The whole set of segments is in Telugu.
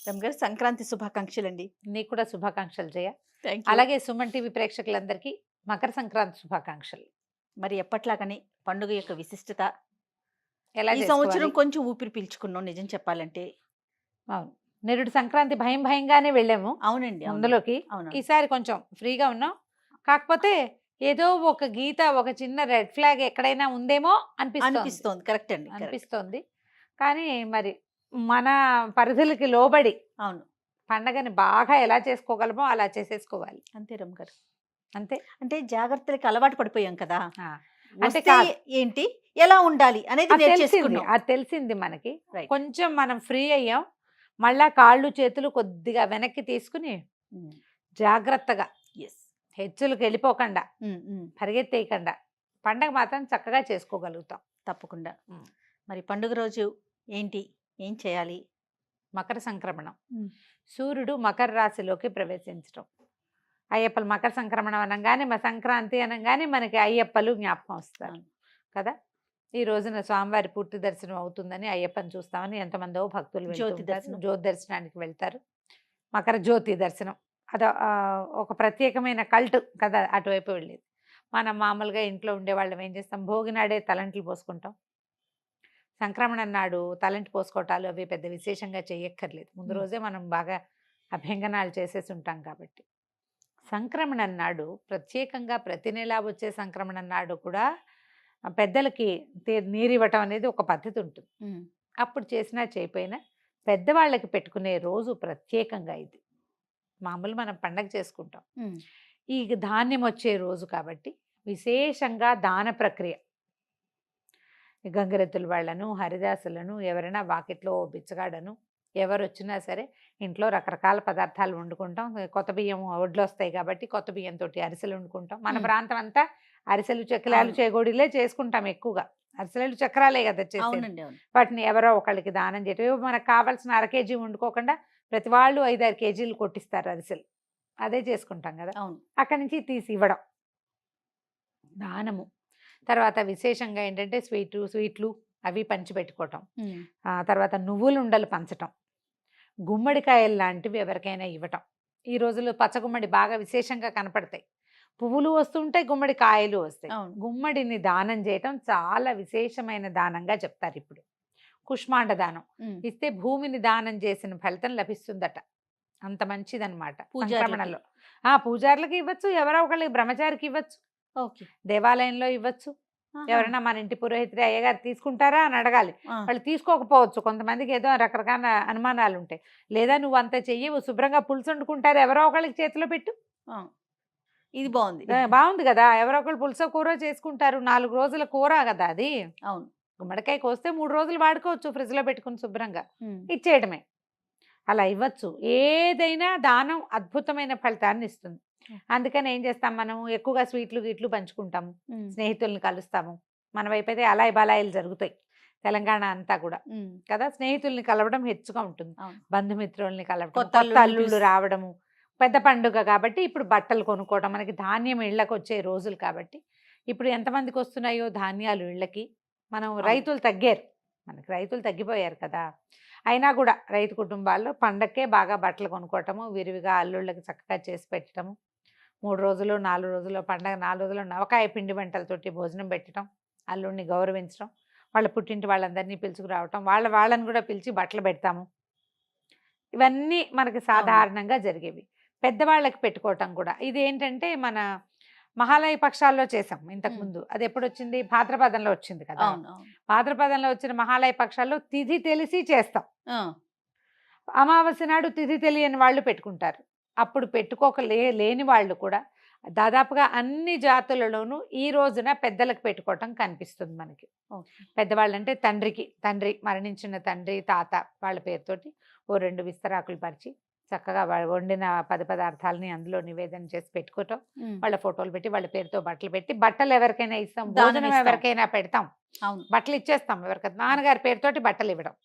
రమ్ గారు సంక్రాంతి శుభాకాంక్షలండి. నీకు కూడా శుభాకాంక్షలు జయ. Thank you. అలాగే సుమన్ టీవీ ప్రేక్షకులందరికీ మకర సంక్రాంతి శుభాకాంక్షలు. మరి ఎప్పట్లాగానే పండుగ యొక్క విశిష్టత ఎలా ఈ చేసుకోవాలి? సంవత్సరం కొంచెం ఊపిరి పీల్చుకున్నాం నిజం చెప్పాలంటే. అవును, నిరుడు సంక్రాంతి భయం భయంగానే వెళ్ళాము అవునండి. ముందులోకి. అవును. ఈసారి కొంచెం ఫ్రీగా ఉన్నాం. కాకపోతే ఏదో ఒక గీత, ఒక చిన్న రెడ్ ఫ్లాగ్ ఎక్కడైనా ఉందేమో అనిపిస్తోంది. కరెక్ట్ అండి. correct. అనిపిస్తోంది. కానీ మరి మన పరిధులకి లోబడి అవును. పండగని బాగా ఎలా చేసుకోగలమో అలా చేసేసుకోవాలి. అంతే రమ్ గారు. అంతే. అంటే జాగ్రత్తలకి అలవాటు పడిపోయాం కదా. ఆ, అంటే అంటే కాదు. ఏంటి ఎలా ఉండాలి అనేది అది తెలిసింది, నేర్చేసుకున్నాం. అది తెలిసింది మనకి. Right. కొంచెం మనం ఫ్రీ అయ్యాం. మళ్ళా కాళ్ళు చేతులు కొద్దిగా వెనక్కి తీసుకుని ఉమ్, జాగ్రత్తగా yes. హెచ్చులకు వెళ్ళిపోకుండా, ఉమ్, పరిగెత్తేయకుండా పండగ మాత్రం చక్కగా చేసుకోగలుగుతాం. తప్పకుండా. ఉమ్. మరి పండుగ రోజు ఏంటి ఏం చేయాలి? మకర సంక్రమణం. ఉమ్. సూర్యుడు మకర రాశిలోకి ప్రవేశించడం. అయ్యప్పలు మకర సంక్రమణం అనగానే, మా సంక్రాంతి అనగానే మనకి అయ్యప్పలు జ్ఞాపకం వస్తారు అవును. కదా. ఈ రోజున స్వామివారి పూర్తి దర్శనం అవుతుందని అయ్యప్పని చూస్తామని ఎంతమందో భక్తులు వెళ్తూ జ్యోతి ఉంటారు. దర్శనం. జ్యోతి దర్శనానికి వెళ్తారు. మకర జ్యోతి దర్శనం అది ఒక ప్రత్యేకమైన కల్ట్ కదా అటువైపు వెళ్ళేది. మనం మామూలుగా ఇంట్లో ఉండేవాళ్ళం ఏం చేస్తాం, భోగి నాడే తలంట్లు పోసుకుంటాం. సంక్రమణం నాడు తలంటి పోసుకోవటాలు అవి పెద్ద విశేషంగా చేయక్కర్లేదు. ముందు రోజే మనం బాగా అభ్యంగనాలు చేసేసి ఉంటాం కాబట్టి. సంక్రమణం నాడు ప్రత్యేకంగా ప్రతి నెలా వచ్చే సంక్రమణం నాడు కూడా పెద్దలకి నీరు ఇవ్వటం అనేది ఒక పద్ధతి ఉంటుంది. ఉమ్, అప్పుడు చేసినా చేయపోయినా పెద్దవాళ్ళకి పెట్టుకునే రోజు ప్రత్యేకంగా ఇది. మామూలు మనం పండగ చేసుకుంటాం, ఉమ్, ఈ ధాన్యం వచ్చే రోజు కాబట్టి విశేషంగా దాన ప్రక్రియ. ఈ గంగిరెద్దుల వాళ్ళను, హరిదాసులను, ఎవరైనా వాకిట్లో ఓ బిచ్చగాడను ఎవరు వచ్చినా సరే ఇంట్లో రకరకాల పదార్థాలు వండుకుంటాం. కొత్త బియ్యం ఒడ్లు వస్తాయి కాబట్టి కొత్త బియ్యంతో అరిసెలు వండుకుంటాం. మన ప్రాంతం అంతా అరిసెలు, చక్రాలు, అవును. చేగోడీలే చేసుకుంటాం ఎక్కువగా. అరిసెలు చక్రాలే కదా చేసేది. అవునండి. అవును. వాటిని ఎవరో ఒకళ్ళకి దానం చేయటం. ఏవో మనకు కావాల్సిన 1/2 కేజీ వండుకోకుండా ప్రతి వాళ్ళు 5-6 కేజీలు కొట్టిస్తారు అరిసెలు. అదే చేసుకుంటాం కదా. అవును. అక్కడి నుంచి తీసి ఇవ్వడం దానము. తర్వాత విశేషంగా ఏంటంటే స్వీట్లు అవి పంచిపెట్టుకోవటం. ఉమ్, తర్వాత నువ్వులు ఉండలు పంచటం, గుమ్మడికాయలు లాంటివి ఎవరికైనా ఇవ్వటం. ఈ రోజుల్లో పచ్చగుమ్మడి బాగా విశేషంగా కనపడతాయి. పువ్వులు వస్తుంటాయి, గుమ్మడికాయలు వస్తాయి. అవును. గుమ్మడిని దానం చేయటం చాలా విశేషమైన దానంగా చెప్తారు ఇప్పుడు. కుష్మాండ దానం ఉమ్, ఇస్తే భూమిని దానం చేసిన ఫలితం లభిస్తుందట. అంత మంచిదన్నమాట పూజారులకి. సంక్రమణలో. పూజారులకి ఇవ్వచ్చు, ఎవరో ఒకళ్ళకి బ్రహ్మచారికి ఇవ్వచ్చు, ఓకే. దేవాలయంలో ఇవ్వచ్చు. ఆహా. ఎవరైనా మన ఇంటి పురోహితుడు అయ్యగారు తీసుకుంటారా అని అడగాలి. ఆ, వాళ్ళు తీసుకోకపోవచ్చు, కొంతమందికి ఏదో రకరకాల అనుమానాలు ఉంటాయి. లేదా నువ్వు అంత చెయ్యవు, శుభ్రంగా పులుసు వండుకుంటారు, ఎవరో ఒకళ్ళకి చేతిలో పెట్టు. ఆ. ఇది బాగుంది. బాగుంది కదా. ఎవరో ఒకళ్ళు పులుసో కూర చేసుకుంటారు, 4 రోజుల కూర కదా అది. అవును. గుమ్మడికాయ కోస్తే 3 రోజులు వాడుకోవచ్చు ఫ్రిడ్జ్లో పెట్టుకుని శుభ్రంగా. ఉమ్, ఇచ్చేయడమే. అలా ఇవ్వచ్చు. ఏదైనా దానం అద్భుతమైన ఫలితాన్ని ఇస్తుంది. అందుకని ఏం చేస్తాం, మనం ఎక్కువగా స్వీట్లు గీట్లు పంచుకుంటాము, ఉమ్, స్నేహితుల్ని కలుస్తాము. మన వైపు అయితే అలాయి బలాయిలు జరుగుతాయి తెలంగాణ అంతా కూడా ఉమ్, కదా. స్నేహితుల్ని కలవడం హెచ్చుగా ఉంటుంది, అవును. బంధుమిత్రుల్ని కలవడం, కొత్త కొత్త అల్లుళ్ళని అల్లుళ్ళు రావడము. పెద్ద పండుగ కాబట్టి ఇప్పుడు బట్టలు కొనుక్కోవడం, మనకి ధాన్యం ఇళ్ళకి వచ్చే రోజులు కాబట్టి ఇప్పుడు ఎంతమందికి వస్తున్నాయో ధాన్యాలు ఇళ్ళకి. మనం రైతులు తగ్గారు, మనకి రైతులు తగ్గిపోయారు కదా. అయినా కూడా రైతు కుటుంబాల్లో పండక్కే బాగా బట్టలు కొనుక్కోవటము, విరివిగా అల్లుళ్ళకి చక్కగా చేసి పెట్టడము. 3 రోజులు 4 రోజులు పండగ, 4 రోజులు నవకాయ పిండి వంటలతోటి భోజనం పెట్టడం, అల్లుడిని గౌరవించడం, వాళ్ళ పుట్టింటి వాళ్ళందరినీ పిలుచుకురావటం, వాళ్ళని కూడా పిలిచి బట్టలు పెడతాము. ఇవన్నీ మనకి సాధారణంగా జరిగేవి. పెద్దవాళ్ళకి పెట్టుకోవటం కూడా ఇది ఏంటంటే మన మహాలయ పక్షాల్లో చేసాం ఇంతకుముందు. అది ఎప్పుడు వచ్చింది, భాద్రపదంలో వచ్చింది కదా. అవును. అవును. భాద్రపదంలో వచ్చిన మహాలయ పక్షాల్లో తిథి తెలిసి చేస్తాం. ఆ, అమావాస్య నాడు తిథి తెలియని వాళ్ళు పెట్టుకుంటారు. అప్పుడు లేని వాళ్ళు కూడా దాదాపుగా అన్ని జాతులలోనూ ఈ రోజున పెద్దలకు పెట్టుకోవటం కనిపిస్తుంది మనకి. ఓకే. పెద్దవాళ్ళు అంటే తండ్రి మరణించిన తండ్రి, తాత వాళ్ళ పేరుతోటి ఓ 2 విస్తరాకులు పరిచి చక్కగా వండిన పదార్థాలని అందులో నివేదన చేసి పెట్టుకోవటం, ఉమ్, వాళ్ళ ఫోటోలు పెట్టి వాళ్ళ పేరుతో బట్టలు పెట్టి, బట్టలు ఎవరికైనా ఇస్తాం, దానం భోజనం ఇస్తాం. ఎవరికైనా పెడతాం, అవును. బట్టలు ఇచ్చేస్తాం ఎవరికైనా. నాన్నగారి పేరుతోటి బట్టలు ఇవ్వడం.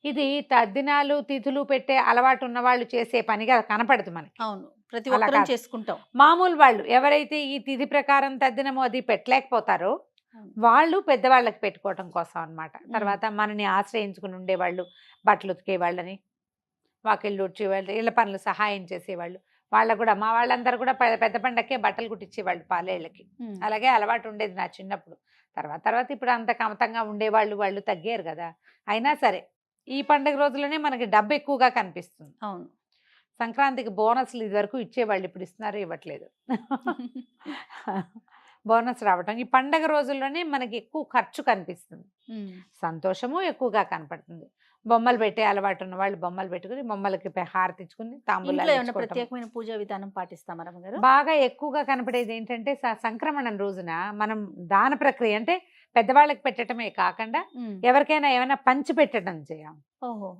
ఇది తద్దినాలు తిథులు పెట్టే అలవాటు ఉన్న వాళ్ళు చేసే పనిగా కనపడదు మనకి. అవును. ప్రతి అలా ఒక్కరం కాదు. చేసుకుంటాం. మామూలు వాళ్ళు ఎవరైతే ఈ తిథి ప్రకారం తద్దినమో అది పెట్టలేకపోతారో వాళ్ళు పెద్దవాళ్ళకి పెట్టుకోవటం కోసం అన్నమాట. తర్వాత మనని ఆశ్రయించుకుని ఉండేవాళ్ళు, బట్టలు ఉతికేవాళ్ళని, వాకిళ్ళు ఊడ్చేవాళ్ళు, ఇళ్ళ పనులు సహాయం చేసేవాళ్ళు. వాళ్ళకు కూడా మా వాళ్ళందరూ కూడా పెద్ద పండక్కే బట్టలు కుట్టించేవాళ్ళు పాలేళ్ళకి. అలాగే అలవాటు ఉండేది నా చిన్నప్పుడు. తర్వాత తర్వాత ఇప్పుడు అంత కమతంగా ఉండేవాళ్ళు వాళ్ళు తగ్గారు కదా. అయినా సరే ఈ పండుగ రోజుల్లోనే మనకి డబ్బు ఎక్కువగా కనిపిస్తుంది. అవును. సంక్రాంతికి బోనస్లు ఇది వరకు ఇచ్చేవాళ్ళు, ఇప్పుడు ఇస్తున్నారు ఇవ్వట్లేదు. బోనస్ రావటం ఈ పండగ రోజుల్లోనే మనకి ఎక్కువ ఖర్చు కనిపిస్తుంది, సంతోషము ఎక్కువగా కనపడుతుంది. బొమ్మలు పెట్టే అలవాటు ఉన్న వాళ్ళు బొమ్మలు పెట్టుకుని బొమ్మలకి హారతి ఇచ్చుకుని ఇంట్లో తాంబూలాలు ఏమైనా ఇచ్చుకోవటం. ప్రత్యేకమైన పూజా విధానం పాటిస్తామా రమ్మగారు? బాగా ఎక్కువగా కనపడేది ఏంటంటే సంక్రమణం రోజున మనం దాన ప్రక్రియ అంటే పెద్దవాళ్ళకి పెట్టడమే కాకుండా ఎవరికైనా ఏమైనా పంచి పెట్టడం చేయం. ఓహో.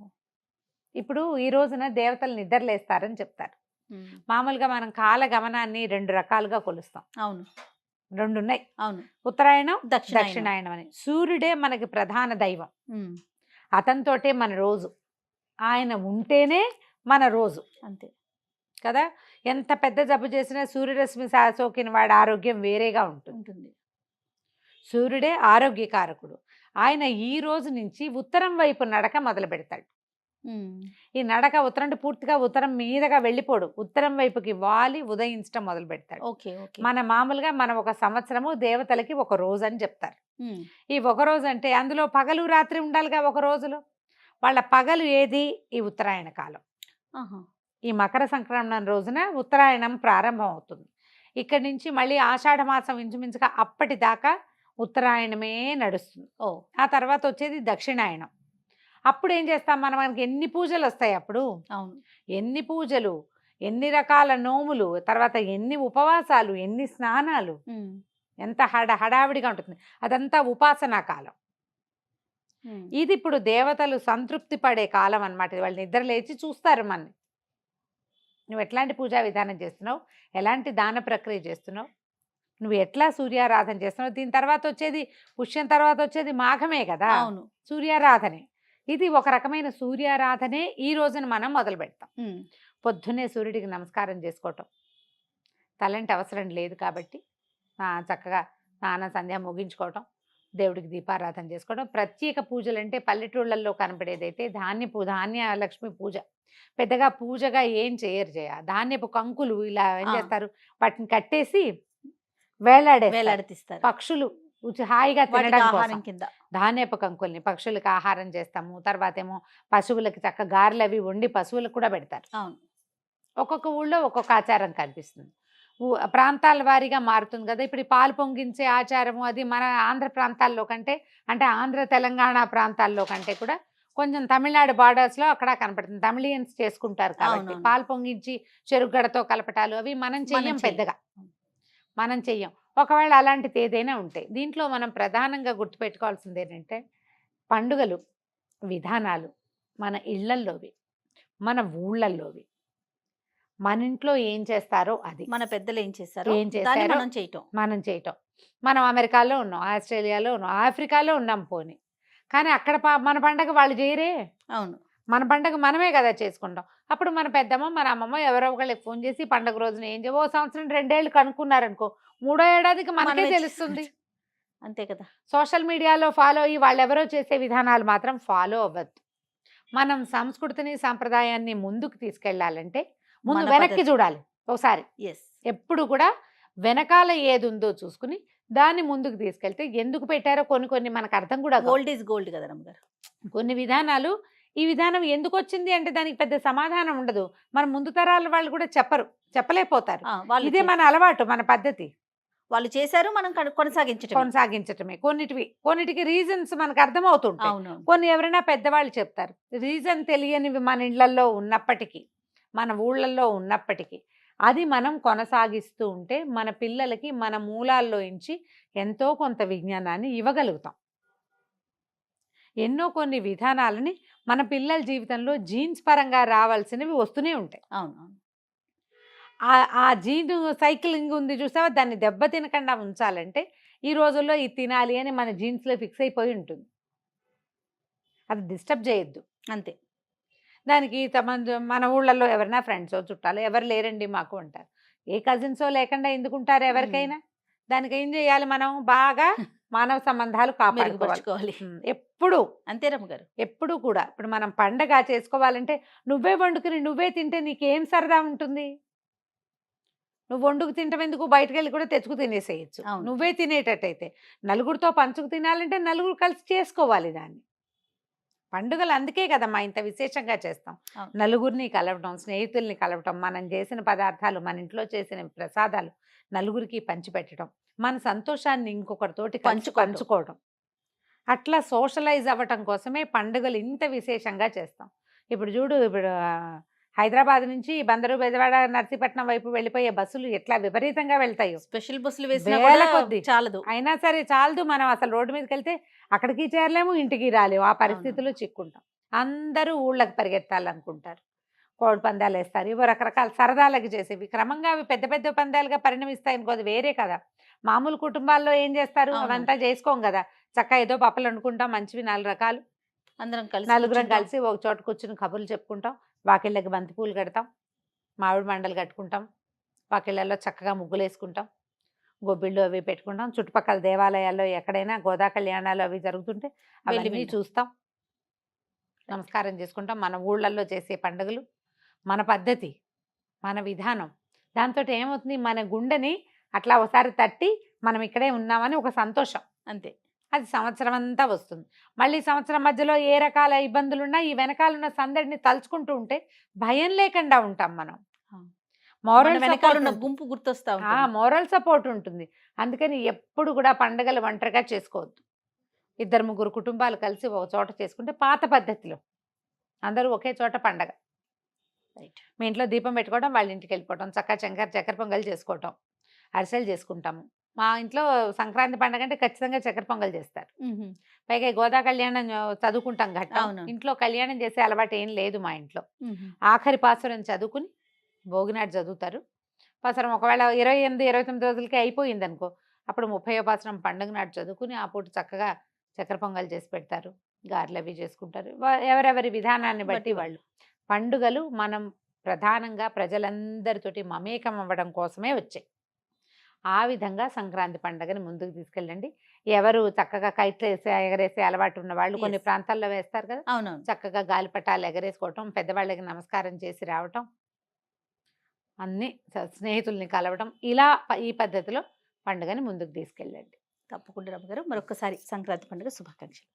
ఇప్పుడు ఈ రోజున దేవతలు నిద్రలేస్తారని చెప్తారు. మామూలుగా మనం కాల గమనాన్ని 2 రకాలుగా కొలుస్తాం. అవును. 2 ఉన్నాయి. అవును. ఉత్తరాయణం, దక్షిణాయనం. దక్షిణాయనం అని. సూర్యుడే మనకి ప్రధాన దైవం. అతనితోటే మన రోజు, ఆయన ఉంటేనే మన రోజు. అంతే కదా. ఎంత పెద్ద జబ్బు చేసినా సూర్యరశ్మి సోకిన వాడి ఆరోగ్యం వేరేగా ఉంటుంది. సూర్యుడే ఆరోగ్యకారకుడు. ఆయన ఈ రోజు నుంచి ఉత్తరం వైపు నడక మొదలు పెడతాడు. ఈ నడక ఉత్తరం అంటే పూర్తిగా ఉత్తరం మీదగా వెళ్ళిపోడు, ఉత్తరం వైపుకి వాలి ఉదయించడం మొదలు పెడతాడు. మన మామూలుగా మనం ఒక సంవత్సరము దేవతలకి ఒక రోజు అని చెప్తారు. ఈ ఒక రోజు అంటే అందులో పగలు రాత్రి ఉండాలిగా. ఒక రోజులో వాళ్ళ పగలు ఏది? ఈ ఉత్తరాయణ కాలం. ఈ మకర సంక్రమణం రోజున ఉత్తరాయణం ప్రారంభం అవుతుంది. ఇక్కడి నుంచి మళ్ళీ ఆషాఢ మాసం ఇంచుమించుగా అప్పటిదాకా ఉత్తరాయణమే నడుస్తుంది. ఆ తర్వాత వచ్చేది దక్షిణాయనం. అప్పుడు ఏం చేస్తాం మనం? మనకి ఎన్ని పూజలు వస్తాయి అప్పుడు. అవును. ఎన్ని పూజలు, ఎన్ని రకాల నోములు, తర్వాత ఎన్ని ఉపవాసాలు, ఎన్ని స్నానాలు, ఎంత హడావిడిగా ఉంటుంది. అదంతా ఉపాసనా కాలం. ఇది ఇప్పుడు దేవతలు సంతృప్తి పడే కాలం అన్నమాట. వాళ్ళు నిద్ర లేచి చూస్తారు మనని, నువ్వు ఎట్లాంటి పూజా విధానం చేస్తున్నావు, ఎలాంటి దాన ప్రక్రియ చేస్తున్నావు, నువ్వు ఎట్లా సూర్యారాధన చేస్తున్నావు. దీని తర్వాత వచ్చేది పుష్యం, తర్వాత వచ్చేది మాఘమే కదా. అవును. సూర్యారాధనే. ఇది ఒక రకమైన సూర్యారాధనే ఈ రోజున మనం మొదలు పెడతాం. పొద్దున్నే సూర్యుడికి నమస్కారం చేసుకోవటం, తలంటి అవసరం లేదు కాబట్టి చక్కగా స్నానం సంధ్య ముగించుకోవటం, దేవుడికి దీపారాధన చేసుకోవడం. ప్రత్యేక పూజలు అంటే పల్లెటూళ్ళల్లో కనపడేదైతే ధాన్య లక్ష్మి పూజ. పెద్దగా పూజగా ఏం చేయరు. ధాన్యపు కంకులు ఇలా ఏం చేస్తారు, వాటిని కట్టేసి వేలాడేస్తారు. పక్షులు హాయిగా తినడం కోసం ధాన్యపు కంకుల్ని పక్షులకు ఆహారం చేస్తాము. తర్వాత ఏమో పశువులకి చక్క గారెలు అవి వండి పశువులకు కూడా పెడతారు. ఒక్కొక్క ఊళ్ళో ఒక్కొక్క ఆచారం కనిపిస్తుంది, ప్రాంతాల వారీగా మారుతుంది కదా. ఇప్పుడు పాలు పొంగించే ఆచారము అది మన ఆంధ్ర ప్రాంతాల్లో కంటే, అంటే ఆంధ్ర తెలంగాణ ప్రాంతాల్లో కంటే కూడా కొంచెం తమిళనాడు బార్డర్స్లో అక్కడ కనపడుతుంది. తమిళియన్స్ చేసుకుంటారు కాబట్టి పాలు పొంగించి చెరుగడతో కలపటాలు అవి మనం చెయ్యం, పెద్దగా మనం చెయ్యం. ఒకవేళ అలాంటిది ఏదైనా ఉంటాయి. దీంట్లో మనం ప్రధానంగా గుర్తుపెట్టుకోవాల్సింది ఏంటంటే పండుగలు విధానాలు మన ఇళ్లల్లోవి, మన ఊళ్ళల్లోవి, మన ఇంట్లో ఏం చేస్తారో అది, మన పెద్దలు ఏం చేస్తారో మనం చేయటం. మనం అమెరికాలో ఉన్నాం, ఆస్ట్రేలియాలో ఉన్నాం, ఆఫ్రికాలో ఉన్నాం పోనీ, కానీ అక్కడ మన పండగ వాళ్ళు చేయరే. అవును. మన పండగ మనమే కదా చేసుకుంటాం. అప్పుడు మన పెద్దమ్మ మన అమ్మమ్మ ఎవరో ఒకళ్ళకి ఫోన్ చేసి పండగ రోజున ఏం చేయవో సంవత్సరం 2 ఏళ్ళు కనుక్కున్నారనుకో, 3వ ఏడాదికి మనకే తెలుస్తుంది. అంతే కదా. సోషల్ మీడియాలో ఫాలో అయ్యి వాళ్ళు ఎవరో చేసే విధానాలు మాత్రం ఫాలో అవ్వద్దు. మనం సంస్కృతిని సాంప్రదాయాన్ని ముందుకు తీసుకెళ్లాలంటే ముందు వెనక్కి చూడాలి ఒకసారి. ఎప్పుడు కూడా వెనకాల ఏది ఉందో చూసుకుని దాన్ని ముందుకు తీసుకెళ్తే ఎందుకు పెట్టారో కొన్ని మనకు అర్థం కూడా. గోల్డ్ ఈజ్ గోల్డ్ కదా రమ్మగారు. కొన్ని విధానాలు ఈ విధానం ఎందుకు వచ్చింది అంటే దానికి పెద్ద సమాధానం ఉండదు. మన ముందు తరాల వాళ్ళు కూడా చెప్పలేకపోతారు. ఇదే మన అలవాటు, మన పద్ధతి. వాళ్ళు చేశారు, మనం కొనసాగించటమే. కొన్నిటికి రీజన్స్ మనకు అర్థమవుతుంటాయి. కొన్ని ఎవరైనా పెద్దవాళ్ళు చెప్తారు. రీజన్ తెలియనివి మన ఇళ్లలో ఉన్నప్పటికీ, మన ఊళ్ళల్లో ఉన్నప్పటికీ అది మనం కొనసాగిస్తూ ఉంటే మన పిల్లలకి మన మూలాల్లో నుంచి ఎంతో కొంత విజ్ఞానాన్ని ఇవ్వగలుగుతాం. ఎన్నో కొన్ని విధానాలని మన పిల్లల జీవితంలో జీన్స్ పరంగా రావాల్సినవి వస్తూనే ఉంటాయి. అవును. ఆ జీన్ సైక్లింగ్ ఉంది చూసావా, దాన్ని దెబ్బ తినకుండా ఉంచాలంటే ఈ రోజుల్లో ఇది తినాలి అని మన జీన్స్లో ఫిక్స్ అయిపోయి ఉంటుంది. అది డిస్టర్బ్ చేయొద్దు అంతే. దానికి మన ఊళ్ళల్లో ఎవరైనా ఫ్రెండ్సో చుట్టాలు ఎవరు లేరండి మాకు అంటారు. ఏ కజిన్సో లేకుండా ఎందుకుంటారు ఎవరికైనా. దానికి ఏం చేయాలి, మనం బాగా మానవ సంబంధాలు కాపాడుకోవాలి. మెరుగుపరుచుకోవాలి. ఎప్పుడు అంతే రమ్మగారు. ఎప్పుడు కూడా ఇప్పుడు మనం పండగ చేసుకోవాలంటే నువ్వే వండుకుని నువ్వే తింటే నీకేం సరదా ఉంటుంది? నువ్వు వండుకు తింటాం ఎందుకు, బయటకు వెళ్ళి కూడా తెచ్చుకు తినేసేయచ్చు. అవును. నువ్వే తినేటట్టయితే నలుగురితో పంచుకు తినాలంటే నలుగురు కలిసి చేసుకోవాలి దాన్ని. పండుగలు అందుకే కదమ్మా ఇంత విశేషంగా చేస్తాం. అవును. నలుగురిని కలవటం, స్నేహితుల్ని కలవటం, మనం చేసిన పదార్థాలు, మన ఇంట్లో చేసిన ప్రసాదాలు నలుగురికి పంచిపెట్టడం, మన సంతోషాన్ని ఇంకొకరితోటి పంచుకోవడం, అట్లా సోషలైజ్ అవ్వటం కోసమే పండుగలు ఇంత విశేషంగా చేస్తాం. ఇప్పుడు చూడు, ఇప్పుడు హైదరాబాద్ నుంచి బందరు, బెజవాడ, నర్సీపట్నం వైపు వెళ్ళిపోయే బస్సులు ఎట్లా విపరీతంగా వెళ్తాయో. స్పెషల్ బస్సులు వేసినా వేల కూడా కొద్దీ. చాలదు. అయినా సరే చాలదు, మనం అసలు రోడ్డు మీదకి వెళ్తే అక్కడికి చేరలేము, ఇంటికి రాలేము, ఆ పరిస్థితుల్లో చిక్కుంటాం. అందరూ ఊళ్ళకి పరిగెత్తాలనుకుంటారు, కోడి పందాలు వేస్తారు, ఇవో రకరకాల సరదాలకు చేసేవి. క్రమంగా అవి పెద్ద పెద్ద పందాలుగా పరిణమిస్తాయి అనుకో, అది వేరే కదా. మామూలు కుటుంబాల్లో ఏం చేస్తారు, అవును. అవంతా చేసుకోం కదా. చక్కగా ఏదో పప్పులు వండుకుంటాం, మంచివి 4 రకాలు, అందరం కలిసి నలుగురం కూర్చుంటాం. కలిసి ఒక చోట కూర్చుని కబుర్లు చెప్పుకుంటాం, వాకిళ్ళకి బంతి పూలు కడతాం, మామిడి మండలు కట్టుకుంటాం, వాకిళ్ళల్లో చక్కగా ముగ్గులు వేసుకుంటాం, గొబ్బిళ్ళు అవి పెట్టుకుంటాం. చుట్టుపక్కల దేవాలయాల్లో ఎక్కడైనా గోదా కళ్యాణాలు అవి జరుగుతుంటే అవన్నీ వింటాం. చూస్తాం, నమస్కారం చేసుకుంటాం. మన ఊళ్ళల్లో చేసే పండుగలు, మన పద్ధతి, మన విధానం, దాంతో ఏమవుతుంది, మన గుండెని అట్లా ఒకసారి తట్టి మనం ఇక్కడే ఉన్నామని ఒక సంతోషం, అంతే. అది సంవత్సరం అంతా వస్తుంది. మళ్ళీ సంవత్సరం మధ్యలో ఏ రకాల ఇబ్బందులున్నా ఈ వెనకాలన్న సందడిని తలుచుకుంటూ ఉంటే భయం లేకుండా ఉంటాం మనం. మన వెనకాల ఉన్న గుంపు గుర్తొస్తా ఉంటుంది. మోరల్ సపోర్ట్ ఉంటుంది. అందుకని ఎప్పుడు కూడా పండుగలు ఒంటరిగా చేసుకోవద్దు. 2-3 కుటుంబాలు కలిసి ఒక చోట చేసుకుంటే పాత పద్ధతిలో అందరూ ఒకే చోట పండగ. రైట్. మీ ఇంట్లో దీపం పెట్టుకోవడం, వాళ్ళ ఇంటికి వెళ్ళిపోవడం, చక్కెర పొంగల్ చేసుకోవటం, అరిసెలు చేసుకుంటాము. మా ఇంట్లో సంక్రాంతి పండుగ అంటే ఖచ్చితంగా చక్కెర పొంగల్ చేస్తారు. పైగా ఈ గోదా కళ్యాణం చదువుకుంటాం ఘట్టం. అవును. ఇంట్లో కళ్యాణం చేసే అలవాటు ఏం లేదు మా ఇంట్లో. ఆఖరి పాసురం చదువుకుని భోగినాడు చదువుతారు. పాసురం ఒకవేళ 28, 29 రోజులకి అయిపోయింది అనుకో, అప్పుడు 30వ పాసురం పండుగ నాడు చదువుకుని ఆ పూట చక్కగా చక్కెర పొంగల్ చేసి పెడతారు, గారెలు అవి చేసుకుంటారు. ఎవరెవరి విధానాన్ని బట్టి వాళ్ళు. పండుగలు మనం ప్రధానంగా ప్రజలందరితోటి మమేకం అవ్వడం కోసమే వచ్చాయి. ఆ విధంగా సంక్రాంతి పండుగని ముందుకు తీసుకెళ్ళండి. ఎవరు చక్కగా కైట్లు వేసి ఎగరేసే అలవాటు ఉన్న వాళ్ళు కొన్ని ప్రాంతాల్లో వేస్తారు కదా, అవునవును. చక్కగా గాలిపటాలు ఎగరేసుకోవటం, పెద్దవాళ్ళకి నమస్కారం చేసి రావటం, అన్ని స్నేహితుల్ని కలవటం, ఇలా ఈ పద్ధతిలో పండుగని ముందుకు తీసుకెళ్ళండి. తప్పకుండా రమ్మగారు. మరొకసారి సంక్రాంతి పండుగ శుభాకాంక్షలు.